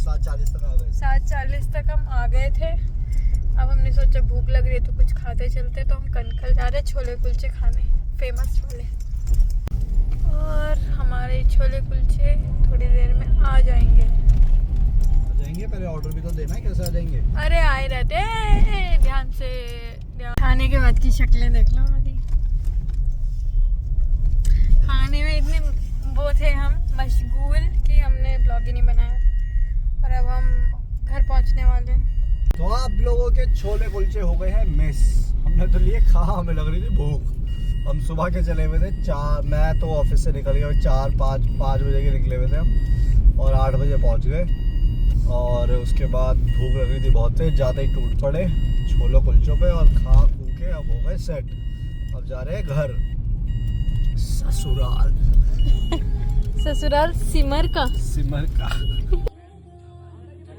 7:40 तक आ गए। 7:40 तक हम आ गए थे। अब हमने सोचा भूख लग रही है तो कुछ खाते चलते, तो हम कनखल जा रहे हैं छोले कुलचे खाने, फेमस छोले। और हमारे छोले कुलचे थोड़ी देर में आ जाएंगे। पहले ऑर्डर भी तो देना है, कैसे आ जाएंगे? अरे आए रहते हैं, ध्यान से। खाने के बाद की शक्लें देख लो हमारी। खाने में इतने वो थे हम मशगूल कि हमने ब्लॉग ही नहीं बनाया। और अब हम घर पहुंचने वाले हैं। तो आप लोगों के छोले कुलचे हो गए हैं मिस। हमने तो लिए खा, हमें लग रही थी भूख। हम सुबह के चले हुए थे 4, मैं तो ऑफिस से निकल गया 4-5 बजे के निकले हुए थे हम, और 8 बजे पहुंच गए। और उसके बाद भूख लग रही थी बहुत तेज, जाते ही टूट पड़े छोले कुलचों पे और खा खू के अब हो गए सेट। अब जा रहे हैं घर, ससुराल। ससुराल सिमर का।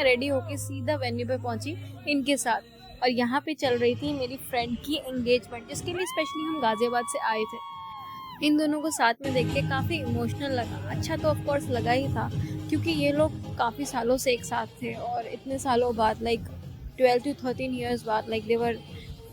रेडी होके सीधा वेन्यू पे पहुंची इनके साथ, और यहाँ पे चल रही थी मेरी फ्रेंड की एंगेजमेंट, जिसके लिए स्पेशली हम गाजियाबाद से आए थे। इन दोनों को साथ में देख के काफ़ी इमोशनल लगा। अच्छा तो ऑफ कोर्स लगा ही था, क्योंकि ये लोग काफ़ी सालों से एक साथ थे, और इतने सालों बाद, लाइक 12 to 13 years बाद, like they were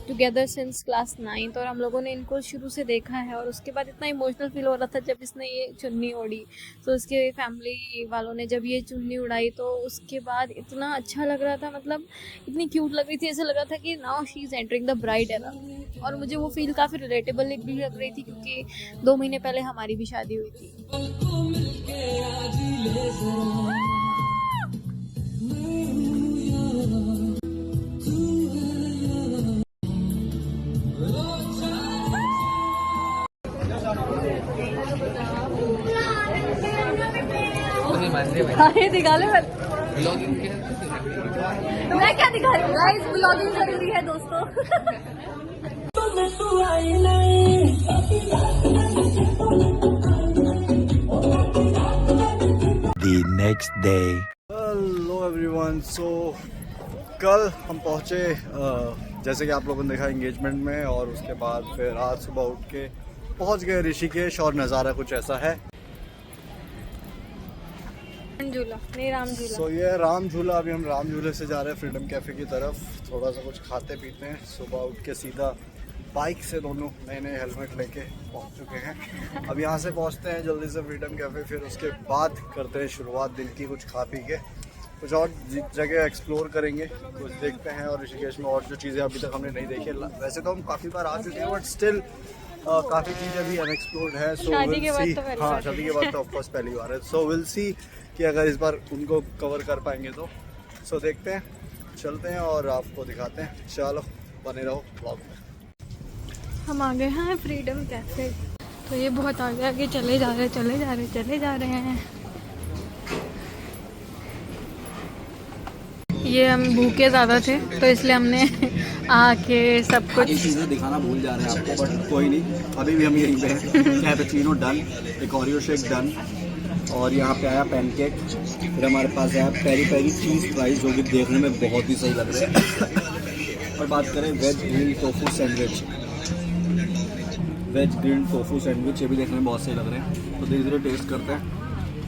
together since class 9th। और हम लोगों ने इनको शुरू से देखा है, और उसके बाद इतना इमोशनल फील हो रहा था जब इसने ये चुन्नी ओढ़ी। तो उसके फैमिली वालों ने जब ये चुन्नी उड़ाई तो उसके बाद इतना अच्छा लग रहा था, मतलब इतनी क्यूट लग रही थी, ऐसा लग रहा था कि now she is entering the bride era. और मुझे वो फील काफ़ी रिलेटेबल भी लग रही थी, क्योंकि 2 महीने पहले हमारी भी शादी हुई थी। दिखा ले मैं क्या दिखा रही हूँ गाइस, ब्लॉगिंग जरूरी है दोस्तों। The next day. Hello everyone. So कल हम पहुँचे जैसे कि आप लोगों ने देखा एंगेजमेंट में, और उसके बाद फिर आज सुबह उठ के पहुँच गए ऋषिकेश, और नज़ारा कुछ ऐसा है। झूला नहीं, राम झूला। So ये राम झूला। अभी हम राम झूले से जा रहे हैं फ्रीडम कैफे की तरफ, थोड़ा सा कुछ खाते पीते हैं। सुबह उठ के सीधा बाइक से दोनों नए हेलमेट लेके पहुंच चुके हैं। अब यहाँ से पहुँचते हैं जल्दी से फ्रीडम कैफे, फिर उसके बाद करते हैं शुरुआत दिन की, कुछ खा पी के कुछ और जगह एक्सप्लोर करेंगे, कुछ देखते हैं। और ऋषिकेश में और जो चीज़ें अभी तक हमने नहीं देखी, वैसे तो हम काफ़ी बार आ चुके हैं, बट स्टिल काफ़ी चीज़ें अभी अनएक्सप्लोर्ड है। सो शादी के बाद तो हाँ, शादी के बाद तो ऑफकोर्स पहली बार है। सो विल सी कि अगर इस बार उनको कवर कर पाएंगे तो। सो देखते हैं, चलते हैं और आपको दिखाते हैं। चलो बने रहो ब्लॉग में। हम आ गए हैं फ्रीडम कैफे। तो ये बहुत आगे आगे चले जा रहे हैं। ये हम भूखे ज़्यादा थे तो इसलिए हमने आके सब कुछ चीज़ें दिखाना भूल जा रहे हैं आपको, बट कोई नहीं, अभी भी हम यहीं पे हैं। कैपेचिनो डन, एक ओरियो शेक डन, और यहाँ पे आया पैनकेक। फिर हमारे पास आया पेरी पेरी चीज़ फ्राइज, जो कि देखने में बहुत ही सही लग रहे हैं। और बात करें वेज ग्रिल्ड टोफू सैंडविच, ये भी देखने में बहुत सही लग रहे हैं। तो धीरे धीरे टेस्ट करते हैं।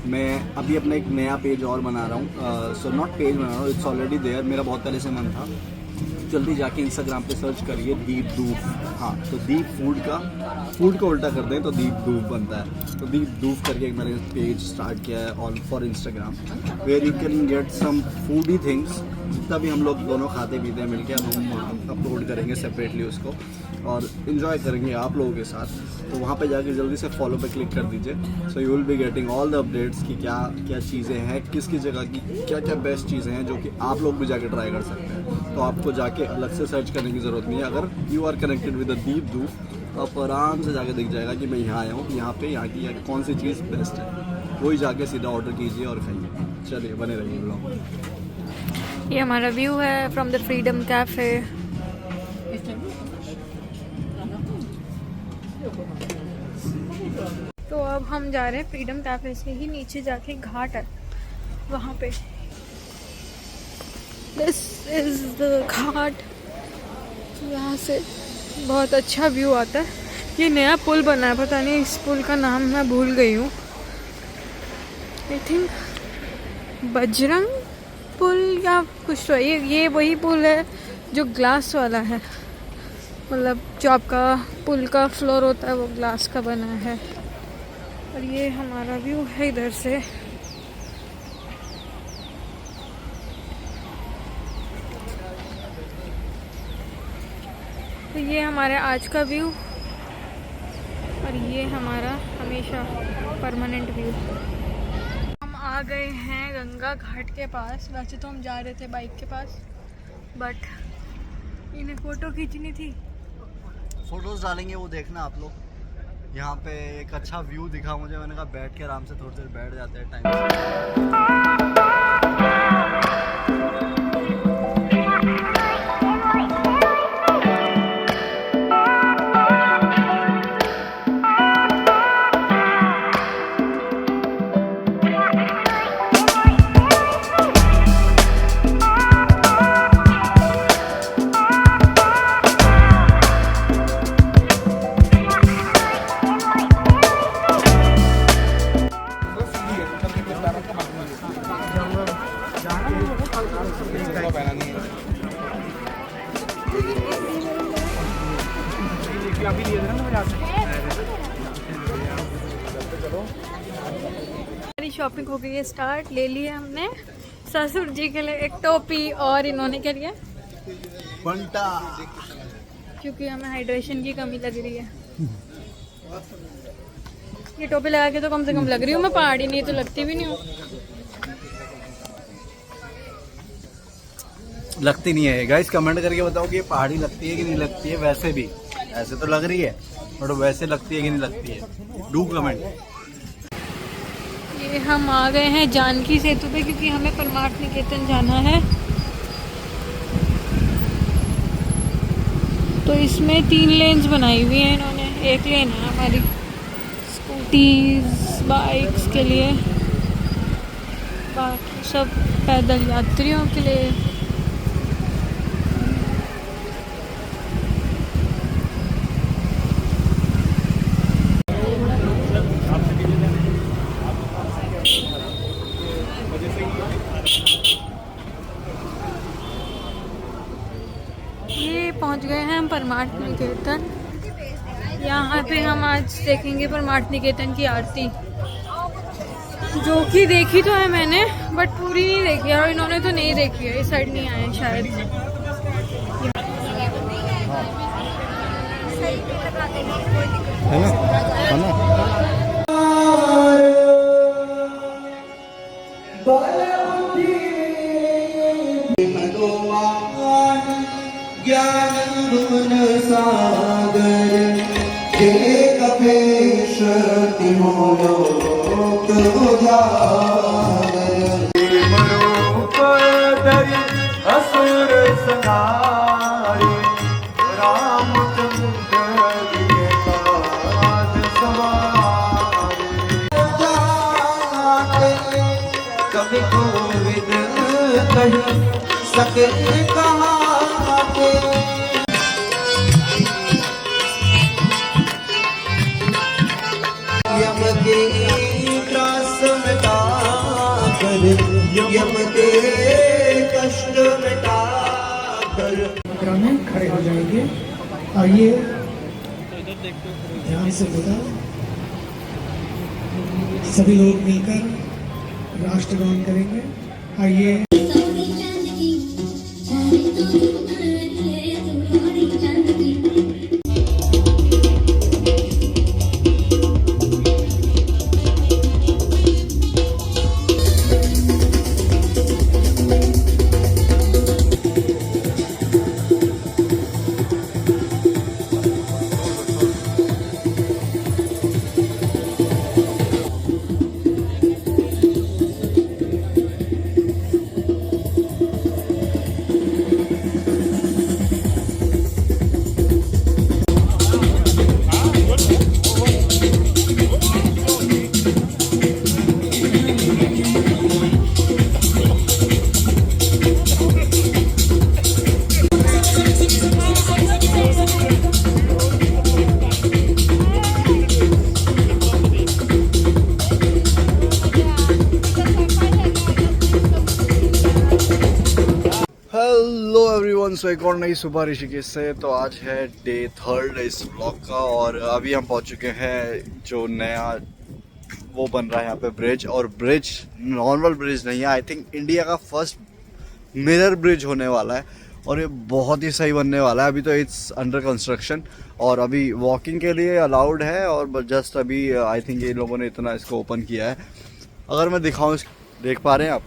मैं अभी अपना एक नया पेज और बना रहा हूँ, सो नॉट पेज बना रहा हूँ, इट्स ऑलरेडी देयर। मेरा बहुत पहले से मन था, जल्दी जाके इंस्टाग्राम पे सर्च करिए दीप दूफ। हाँ, तो दीप फूड को उल्टा कर दें तो दीप दूफ बनता है। तो दीप दूफ करके एक मैंने पेज स्टार्ट किया है on for Instagram, where you can get some foodie things. जितना भी हम लोग दोनों खाते पीते हैं मिलके, हम अपलोड करेंगे सेपरेटली उसको, और इन्जॉय करेंगे आप लोगों के साथ। तो वहाँ पे जाके जल्दी से फॉलो पे क्लिक कर दीजिए। So you will be getting all the updates कि क्या क्या चीज़ें हैं, किस जगह की क्या क्या बेस्ट चीज़ें हैं, जो कि आप लोग भी जाके ट्राई कर सकते हैं। तो आपको जाके अलग से सर्च करने की ज़रूरत नहीं है। अगर you are connected with the दीप दूफ, तो आपको आराम से जाके दिख जाएगा कि मैं यहाँ आया हूँ, यहाँ की कौन सी चीज़ बेस्ट है, वही जाके सीधा ऑर्डर कीजिए और खाइए। चलिए बने रहिए ब्लॉग। ये हमारा व्यू है फ्रॉम द फ्रीडम कैफे। तो अब हम जा रहे हैं फ्रीडम कैफे से ही नीचे जाके घाट है वहाँ पे। दिस इज द घाट। यहाँ से बहुत अच्छा व्यू आता है। ये नया पुल बना है, पता नहीं इस पुल का नाम मैं भूल गई हूँ। आई थिंक बजरंग पुल या कुछ तो है। ये वही पुल है जो ग्लास वाला है, मतलब जो आपका पुल का फ्लोर होता है वो ग्लास का बना है। और ये हमारा व्यू है इधर से। तो ये हमारा आज का व्यू और ये हमारा हमेशा परमानेंट व्यू। हम आ गए हैं गंगा घाट के पास। वैसे तो हम जा रहे थे बाइक के पास, बट इन्हें फ़ोटो खींचनी थी। फोटोज डालेंगे वो देखना आप लोग। यहाँ पे एक अच्छा व्यू दिखा मुझे, मैंने कहा बैठ के आराम से थोड़ी देर बैठ जाते हैं टाइम। हमारी शॉपिंग हो गई है स्टार्ट। ले लिए हमने ससुर जी के लिए एक टोपी और इन्होंने क्या लिया, बंटा, क्योंकि हमें हाइड्रेशन की कमी लग रही है। ये टोपी लगा के तो कम से कम लग रही हूँ मैं, पहाड़ी नहीं तो लगती भी नहीं हूँ। लगती नहीं है गाइस, कमेंट करके बताओ कि ये पहाड़ी लगती है कि नहीं लगती है। वैसे भी ऐसे तो लग रही है, बट वैसे लगती है कि नहीं लगती है, डू कमेंट। ये हम आ गए हैं जानकी सेतु पे, क्योंकि हमें परमार्थ निकेतन जाना है। तो इसमें 3 लेन्स बनाई हुई हैं इन्होंने। एक लेन है हमारी स्कूटीज बाइक्स के लिए, बाकी सब पैदल यात्रियों के लिए। ये पहुंच गए हैं हम परमार्थ निकेतन। यहाँ पे हम आज देखेंगे परमार्थ निकेतन की आरती, जो कि देखी तो है मैंने बट पूरी नहीं देखी है, और इन्होंने तो नहीं देखी है, इस साइड नहीं आए शायद। है ना, है ना। ज्ञान गुण सागर हे कपेश तिमोलोक उजागर मरूप धरि असुर संहारे रामचंद्र के काज सवारे कवि कोविद कहि सके कहा यम के त्रास मिटा कर, यम के कष्ट मिटा कर। में खड़े हो जाएंगे। आइए ध्यान से बोला, सभी लोग मिलकर राष्ट्रगान करेंगे। आइए। एवरीवन, सो एक और नई सुबह ऋषिकेश से। तो आज है डे 3 इस ब्लॉग का और अभी हम पहुंच चुके हैं जो नया वो बन रहा है यहाँ पे ब्रिज। और ब्रिज नॉर्मल ब्रिज नहीं है, आई थिंक इंडिया का फर्स्ट मिरर ब्रिज होने वाला है और ये बहुत ही सही बनने वाला है। अभी तो इट्स अंडर कंस्ट्रक्शन और अभी वॉकिंग के लिए अलाउड है और जस्ट अभी आई थिंक ये लोगों ने इतना इसको ओपन किया है। अगर मैं दिखाऊँ, देख पा रहे हैं आप,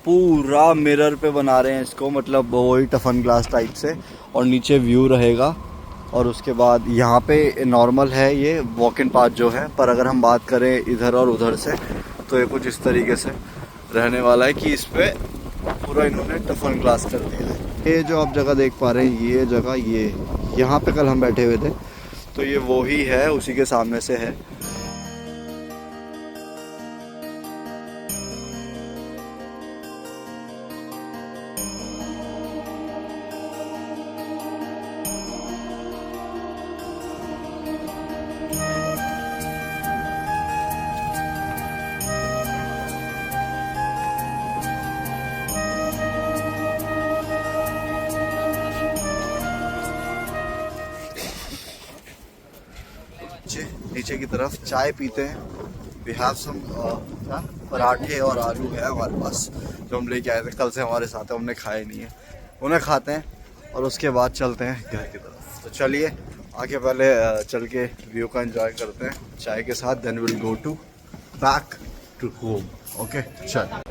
पूरा मिरर पे बना रहे हैं इसको, मतलब वही टफन ग्लास टाइप से, और नीचे व्यू रहेगा। और उसके बाद यहाँ पे नॉर्मल है ये वॉक इन पाथ जो है, पर अगर हम बात करें इधर और उधर से तो ये कुछ इस तरीके से रहने वाला है कि इस पे पूरा इन्होंने टफन ग्लास कर दिया है। ये जो आप जगह देख पा रहे हैं, ये जगह, ये यहाँ पे कल हम बैठे हुए थे, तो ये वो ही है, उसी के सामने से है। नीचे की तरफ चाय पीते हैं। वी हैव सम पराठे और आलू है हमारे पास जो हम लेके आए थे कल से हमारे साथ है, हमने खाए नहीं है, उन्हें खाते हैं और उसके बाद चलते हैं घर की तरफ। तो चलिए आगे पहले चल के व्यू का एंजॉय करते हैं चाय के साथ, then will go to back to home. Okay चल।